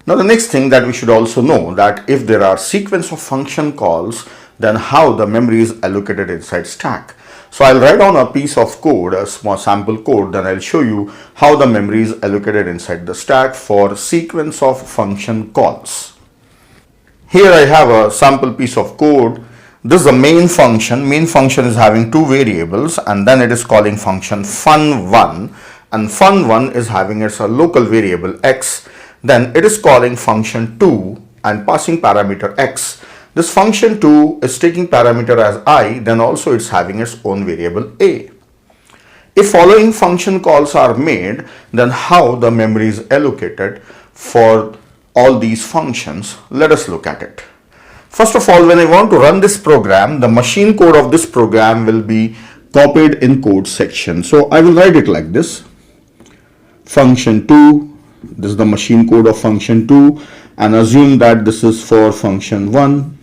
Now the next thing that we should also know that if there are sequence of function calls, then how the memory is allocated inside stack. So I'll write down a piece of code, a small sample code, then I'll show you how the memory is allocated inside the stack for sequence of function calls. Here I have a sample piece of code. This is the main function. Main function is having two variables and then it is calling function fun1, and fun1 is having its a local variable x. Then it is calling function 2 and passing parameter x. This function 2 is taking parameter as I, then also it's having its own variable a. If following function calls are made, then how the memory is allocated for all these functions, let us look at it. First of all, when I want to run this program, the machine code of this program will be copied in code section. So I will write it like this. Function 2. This is the machine code of function 2, and assume that this is for function 1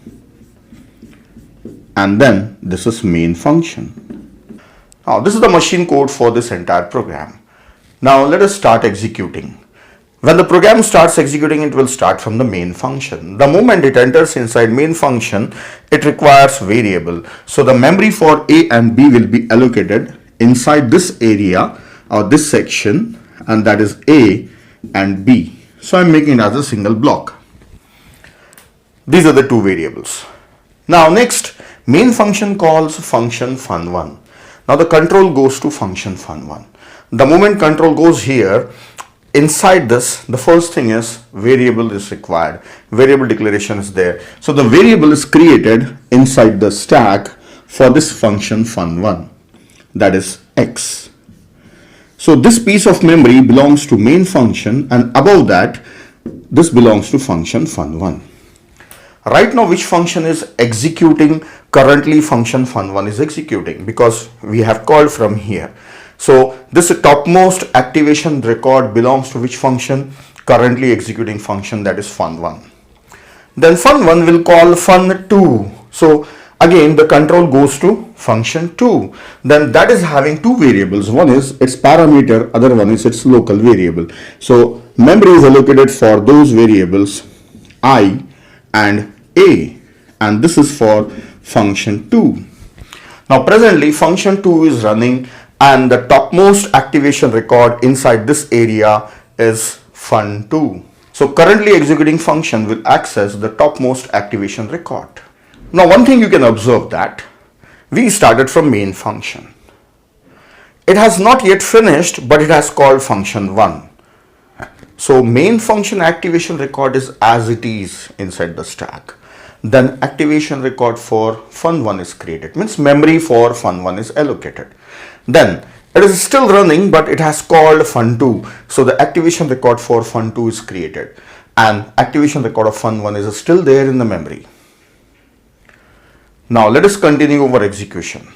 and then this is main function. Now this is the machine code for this entire program. Now let us start executing. When the program starts executing, it will start from the main function. The moment it enters inside main function, it requires variable. So the memory for A and B will be allocated inside this area or this section, and that is A and B. So I'm making it as a single block. These are the two variables. Now next, main function calls function fun1. Now the control goes to function fun1. The moment control goes here, inside this, the first thing is variable is required. Variable declaration is there. So the variable is created inside the stack for this function fun1, that is x. So this piece of memory belongs to main function, and above that this belongs to function fun1. Right now which function is executing? Currently function fun1 is executing because we have called from here. So this topmost activation record belongs to which function? Currently executing function, that is fun1. Then fun1 will call fun2. So again the control goes to function 2. Then that is having two variables. One is its parameter, other one is its local variable. So memory is allocated for those variables I and A, and this is for function 2. Now presently function 2 is running and the topmost activation record inside this area is fun2. So currently executing function will access the topmost activation record. Now one thing you can observe that we started from main function. It has not yet finished, but it has called function 1. So main function activation record is as it is inside the stack. Then activation record for fun1 is created, means memory for fun1 is allocated. Then it is still running, but it has called fun2. So the activation record for fun2 is created and activation record of fun1 is still there in the memory. Now let us continue over execution.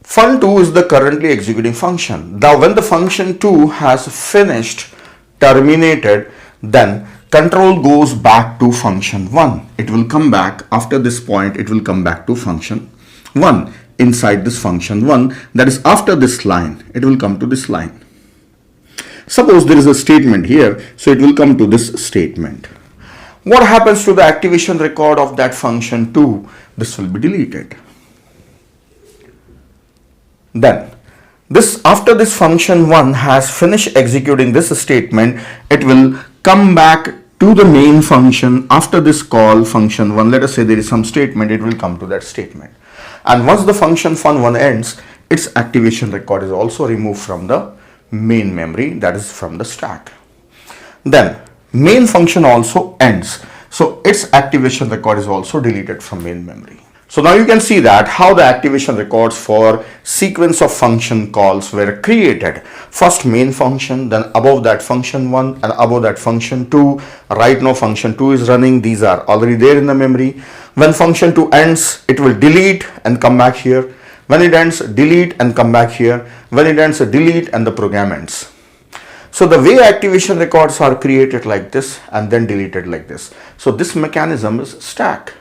Fun2 is the currently executing function. Now when the function 2 has finished, terminated, then control goes back to function 1. It will come back after this point, it will come back to function 1. Inside this function 1, that is after this line, it will come to this line. Suppose there is a statement here, so it will come to this statement. What happens to the activation record of that function 2? This will be deleted. Then this, after this function 1 has finished executing this statement, it will come back to the main function after this call function 1. Let us say there is some statement, it will come to that statement. And once the function fun1 ends, its activation record is also removed from the main memory, that is from the stack. Then main function also ends, so its activation record is also deleted from main memory. So now you can see that how the activation records for sequence of function calls were created. First main function, then above that function 1 and above that function 2. Right now function 2 is running, these are already there in the memory. When function 2 ends, it will delete and come back here. When it ends, delete and come back here. When it ends, delete and the program ends. So the way activation records are created like this and then deleted like this. So this mechanism is stack,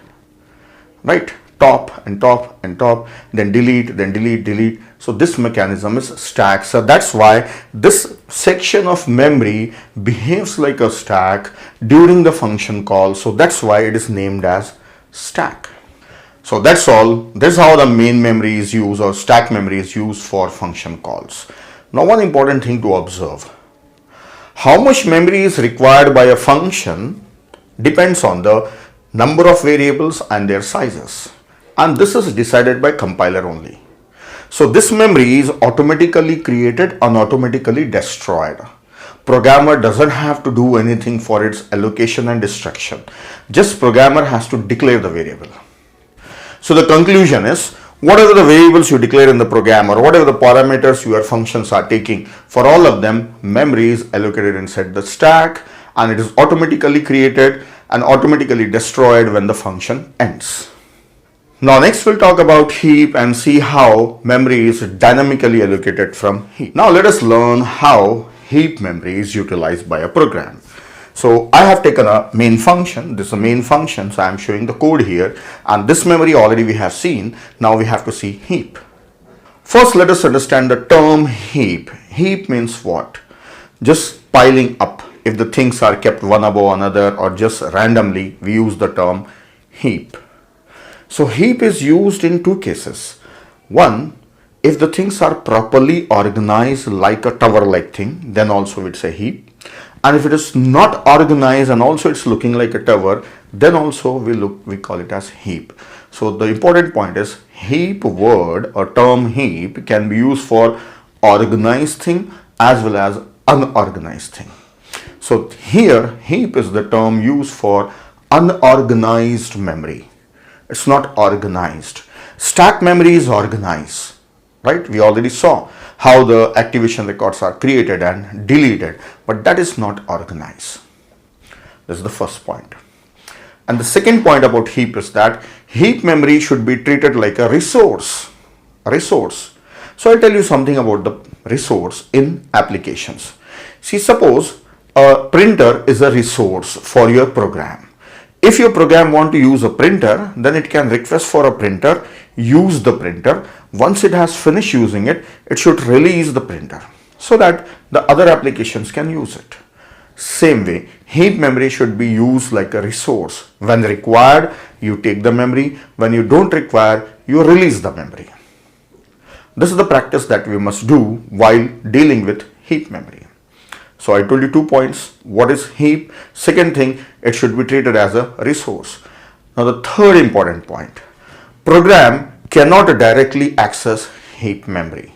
right? Top and top and top, then delete, delete. So this mechanism is stack. So that's why this section of memory behaves like a stack during the function call. So that's why it is named as stack. So that's all. This is how the main memory is used, or stack memory is used for function calls. Now one important thing to observe. How much memory is required by a function depends on the number of variables and their sizes. And this is decided by compiler only. So this memory is automatically created and automatically destroyed. Programmer doesn't have to do anything for its allocation and destruction. Just programmer has to declare the variable. So the conclusion is, whatever the variables you declare in the program or whatever the parameters your functions are taking, for all of them, memory is allocated inside the stack and it is automatically created and automatically destroyed when the function ends. Now next we'll talk about heap and see how memory is dynamically allocated from heap. Now let us learn how heap memory is utilized by a program. So I have taken a main function. This is a main function, so I am showing the code here, and this memory already we have seen. Now we have to see heap. First let us understand the term heap. Heap means what? Just piling up. If the things are kept one above another or just randomly, we use the term heap. So heap is used in two cases. One, if the things are properly organized like a tower-like thing, then also it's a heap. And if it is not organized and also it's looking like a tower, then also we call it as heap. So the important point is, heap word or term heap can be used for organized thing as well as unorganized thing. So here heap is the term used for unorganized memory. It's not organized. Stack memory is organized, right? We already saw how the activation records are created and deleted, but that is not organized. This is the first point. And the second point about heap is that heap memory should be treated like a resource. So I'll tell you something about the resource in applications. See, suppose a printer is a resource for your program. If your program want to use a printer, then it can request for a printer, use the printer. Once it has finished using it, it should release the printer so that the other applications can use it. Same way, heap memory should be used like a resource. When required, you take the memory. When you don't require, you release the memory. This is the practice that we must do while dealing with heap memory. So I told you 2 points. What is heap? Second thing, it should be treated as a resource. Now the third important point, program cannot directly access heap memory.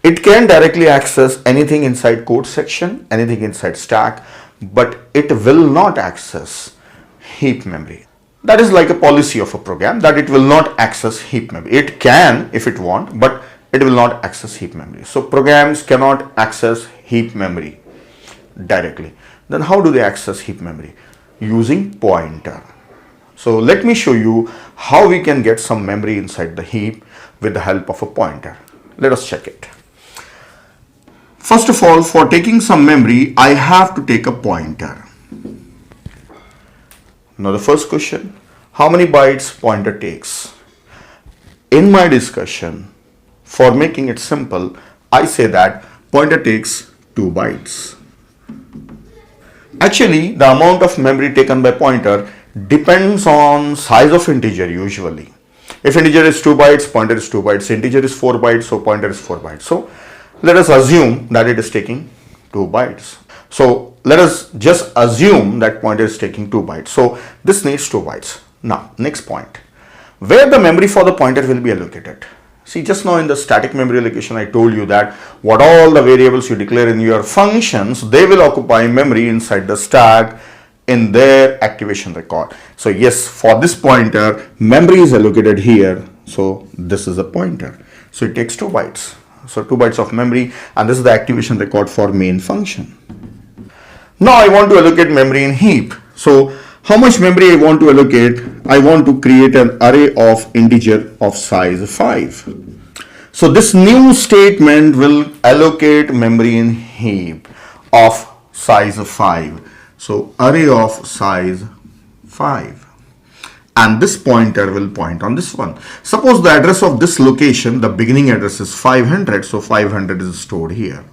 It can directly access anything inside code section, anything inside stack, but it will not access heap memory. That is like a policy of a program, that it will not access heap memory. It can if it want, but it will not access heap memory. So programs cannot access heap memory directly. Then how do they access heap memory? Using pointer. So let me show you how we can get some memory inside the heap with the help of a pointer. Let us check it. First of all, for taking some memory, I have to take a pointer. Now the first question, how many bytes pointer takes? In my discussion, for making it simple, I say that pointer takes 2 bytes. Actually, the amount of memory taken by pointer depends on size of integer usually. If integer is 2 bytes, pointer is 2 bytes. Integer is 4 bytes, so pointer is 4 bytes. So let us assume that it is taking 2 bytes. So let us just assume that pointer is taking 2 bytes. So this needs 2 bytes. Now, next point, where the memory for the pointer will be allocated. See, just now in the static memory allocation, I told you that what all the variables you declare in your functions, they will occupy memory inside the stack in their activation record. So yes, for this pointer, memory is allocated here. So this is a pointer. So it takes 2 bytes. So 2 bytes of memory, and this is the activation record for main function. Now I want to allocate memory in heap. So how much memory I want to allocate? I want to create an array of integer of size 5. So this new statement will allocate memory in heap of size 5. So array of size 5. and this pointer will point on this one. Suppose the address of this location, the beginning address is 500, so 500 is stored here.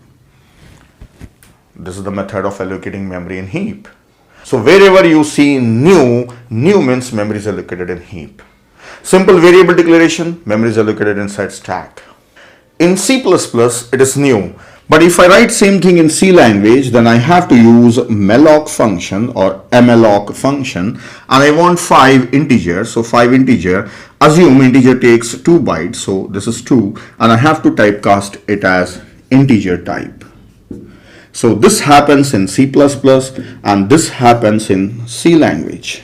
This is the method of allocating memory in heap. So wherever you see new means memory is allocated in heap. Simple variable declaration, memory is allocated inside stack. In C++, it is new. But if I write same thing in C language, then I have to use malloc function or malloc function, and I want 5 integers. So 5 integer, assume integer takes 2 bytes. So this is 2, and I have to typecast it as integer type. So this happens in C++ and this happens in C language.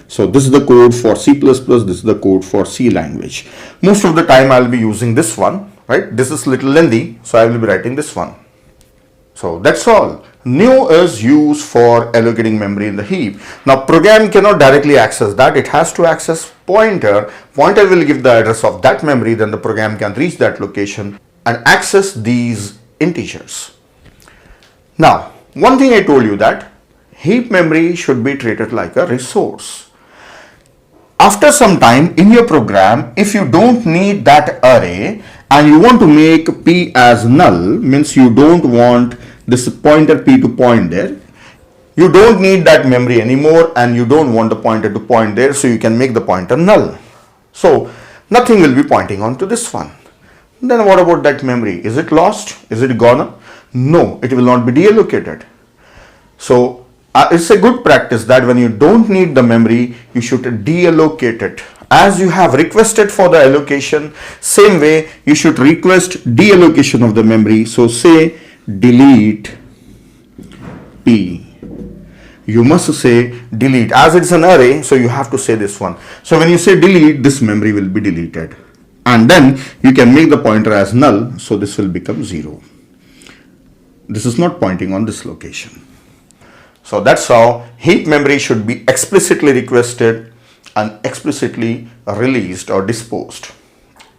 So this is the code for C++, this is the code for C language. Most of the time I'll be using this one, right? This is little lengthy, so I will be writing this one. So that's all. New is used for allocating memory in the heap. Now program cannot directly access that, it has to access pointer. Pointer will give the address of that memory, then the program can reach that location and access these integers. Now, one thing I told you that heap memory should be treated like a resource. After some time in your program, if you don't need that array and you want to make P as null, means you don't want this pointer P to point there, you don't need that memory anymore and you don't want the pointer to point there, so you can make the pointer null. So nothing will be pointing on to this one. Then what about that memory? Is it lost? Is it gone? No, it will not be deallocated. So it's a good practice that when you don't need the memory, you should deallocate it. As you have requested for the allocation, same way you should request deallocation of the memory. So say delete P. You must say delete. As it's an array, so you have to say this one. So when you say delete, this memory will be deleted. And then you can make the pointer as null, so this will become 0. This is not pointing on this location. So that's how heap memory should be explicitly requested and explicitly released or disposed.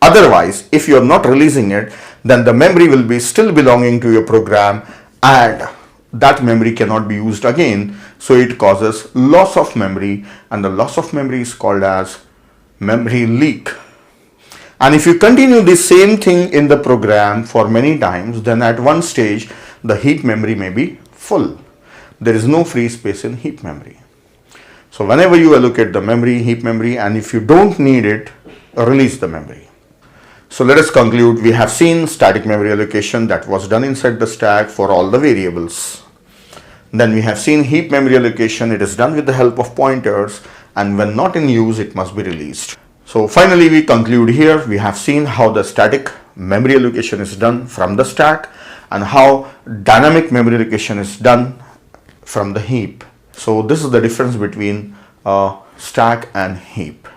Otherwise, if you are not releasing it, then the memory will be still belonging to your program and that memory cannot be used again. So it causes loss of memory, and the loss of memory is called as memory leak. And if you continue the same thing in the program for many times, then at one stage the heap memory may be full. There is no free space in heap memory. So whenever you allocate the memory, heap memory, and if you don't need it, release the memory. So let us conclude. We have seen static memory allocation that was done inside the stack for all the variables. Then we have seen heap memory allocation. It is done with the help of pointers, and when not in use, it must be released. So finally we conclude here. We have seen how the static memory allocation is done from the stack and how dynamic memory allocation is done from the heap. So this is the difference between stack and heap.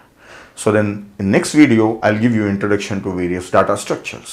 So then in next video, I'll give you introduction to various data structures.